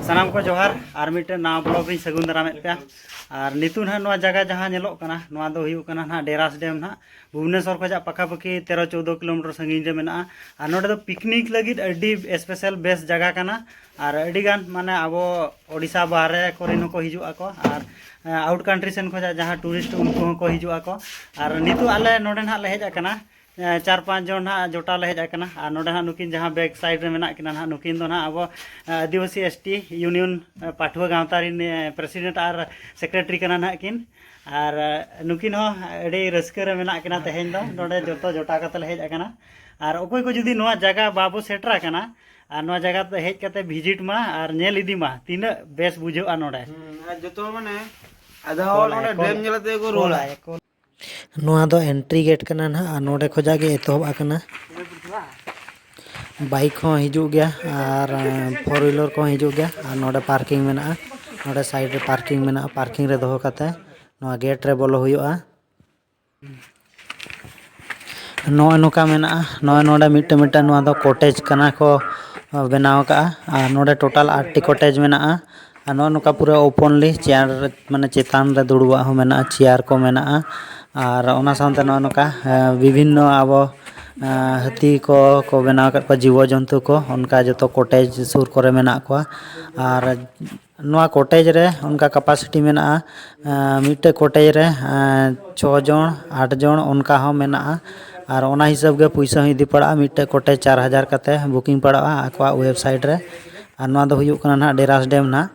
सानाम को जोहार और मिट्टे ना ब्लॉग सगुन दारामेद पे और नितु ना जगह जहाँ नेलोग कना नोआ दो हुयुग कना ना डेरास डेम ना भुवनेश्वर खजा पखापाखि 13-14 किलोमीटर संगीन रे मेना और नोडे दो पिकनिक लगिद अड्डी स्पेशल बेस्ट जगह कना और अड्डीगान माने अब ओडिशा बाहरे कोरेन को हिजुआ को और आउट कंट्री सेन खजा जहाँ टूरिस्ट उनको को हिजुआ को और नितु आले नोडे ना ले हेज कना 4-5 जन ना जोटा ले हेज कना और नोडे ना नुकिन जहाँ बैक साइड रे मेना किना ना नुकिन दो ना अब आदिवासी एसटी यूनियन पाठुआ गाँवता प्रेसिडेंट और सेक्रेटरी कना ना किन और नुकिन हो अड़ी रस्के रे मेना किना तेहेन दो नोडे जोतो जोटा कते ले हेज कना और अकोय को जुदी नोआ जगह बाबू सेटरा कना और नोआ जगह ते हेज कते विजिट मा और नेल इदी मा तीना बेस बुझोआ नोडे जोतो माने आधा और नोडे डेम नेलते को रोला नोआ दो एंट्री गेट कना ना नोडे खोजा गे एतोहब आकना बाइक हो हिजू गया और 4 व्हीलर को हिजू गया और नोडे पार्किंग मेना नोडे साइड रे पार्किंग मेना पार्किंग रे दोहो कते नोआ गेट रे बोलो हुयुआ नोआ नुका मेना नोआ नोडे मिट्टे मिट्टे नोआ दो कॉटेज कना को बनाव का और नोडे टोटल 8 कॉटेज मेना और नोआ नुका पूरा ओपनली चेयर माने चेतान रे दुड़ुआ हो मेना चेयर को मेना और ओना सानते नोआ नुका विभिन्न अब हाथी को बनाव का जीव जंतु को उनका जो कॉटेज सुर करे मेना को और नोआ कॉटेज रे उनका कैपेसिटी मेना मिट्टे कॉटेज रे 6 जन 8 जन उनका हो मेना और ओना हिसाब के पैसा ही इदी पड़ा मिट्टे कॉटेज 4000 कते बुकिंग पड़ा आकवा वेबसाइट रे और नोआ दो हुयुग कना ना डेरास डेम ना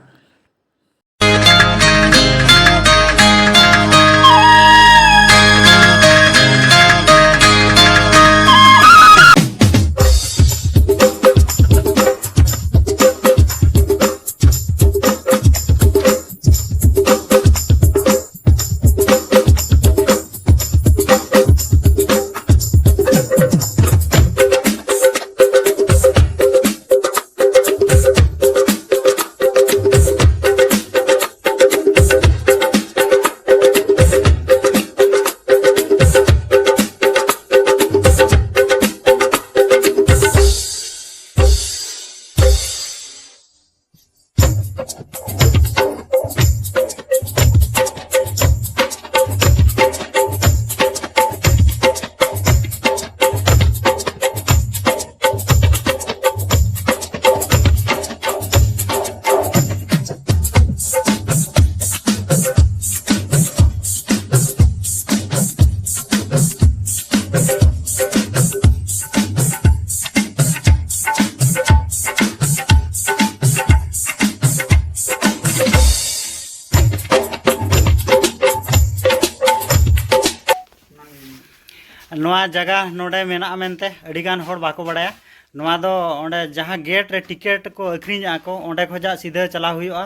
नोआ जगह नोडे मेना मेनते अड़ीगान होड़ बाको बड़ाया नोआ दो ओंडे जहाँ गेट रे टिकेट को अखरीजा को ओंडे खोजा सीधे चला हुआ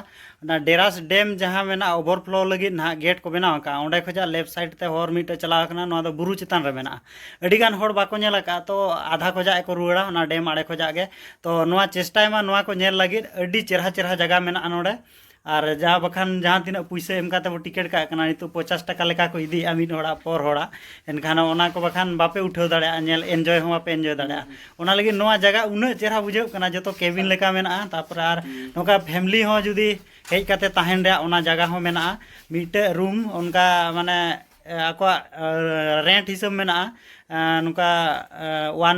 ना डेरास डेम जहाँ मेना ओवरफ्लो लगी ना गेट को बनाव का ओंडे खोजा लेफ्ट साइड ते होर मिटे चला कना नोआ दो बुरु चितान रे मेना अड़ीगान होड़ बाको नेल का तो आधा खोजा को रुड़ा ना डेम आड़े खोजा गे तो नोआ चेष्टा मा नोआ को नेल लगी अड़ी चेहरा चेहरा जगह मेना नोडे और जहाँ बखान जहाँ तीन पैसा एम काते टिकेट का नित 50 टाका लेका को इदी मिद होड़ा पर होड़ा एनखान ओना को बखान बापे उठाव दाड़ा नेल एनजॉय हो बापे एनजॉय दाड़ा ओना लगी नोआ जगह उन्ना चेहरा बुझाव कना जो केबिन लेका मेना तापर आर नोका फैमिली हो जुदी हेज काते ताहेन रे ओना जगह हो मेना मिटे रूम उनका माने आको रेंट हिसाब मेना नुका 1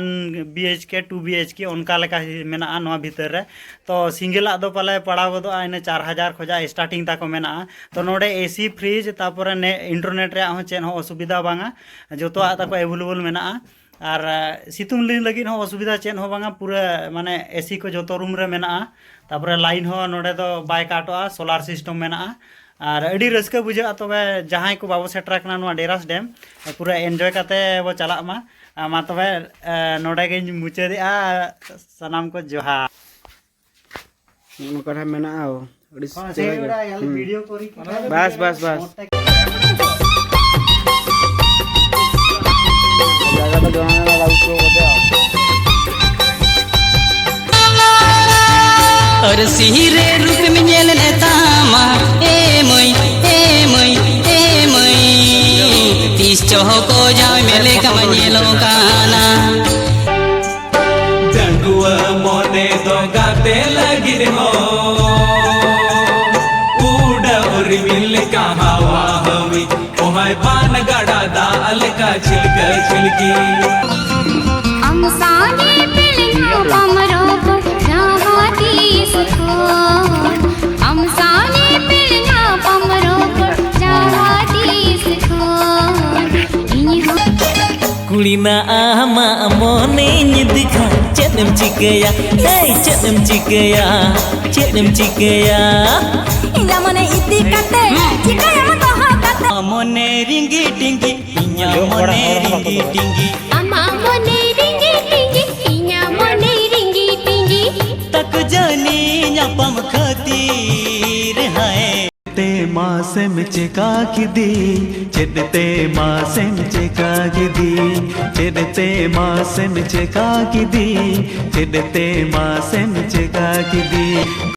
BHK 2 BHK उनका लेका मेना नोआ भीतर रे तो सिंगल दो पाले पड़ा गो इन 4000 खोजा स्टार्टिंग ताको मेना तो नोडे AC फ्रिज तापर ने इंटरनेट रे हो चेन हो असुविधा बांगा जोतो ताको अवेलेबल मेना और सितुंग लगी हो असुविधा चेन हो बांगा पूरा माने AC को जोतो रूम रे मेना तापर लाइन हो नोडे तो बाय काटोआ सोलार सिस्टम मेना और अड़ी रस्का बुझा तब जहाँ को बाबू सेटरा कना डेरास डेम पूरा एनजॉय करते वो चला मा तब नोडे गे मुचादा सानाम को जोहार मेना वीडियो बस बस बस जगह तो जोना वाला उसको बोलते और सिहिरे रूप में नेल नेतामा ए मई तीस चौको जाओ मेले कमनेलो काना जंगुआ मोने तो गाते लगी हो छिलका छिलकी अमसाने पिलना पमरो को जहातीस को अमसाने पिलना पमरो को जहातीस को कुड़ीना आमा मोने दिखा चेतम चिकया चेतम चिकया चेतम चिकया इना मने इति काटे चिकया मतो हा काटे मोने रिंगी टिंगी इन्या मोने रिंगी टिंगी अमा मोने रिंगी टिंगी इना मोने रिंगी टिंगी तक जानी न्यापम खातिर हाय ते मासे में चिका की दी चिदते मासे में चिका की दी चिदते मासे में चिका की दी चिदते मासे में चिका की दी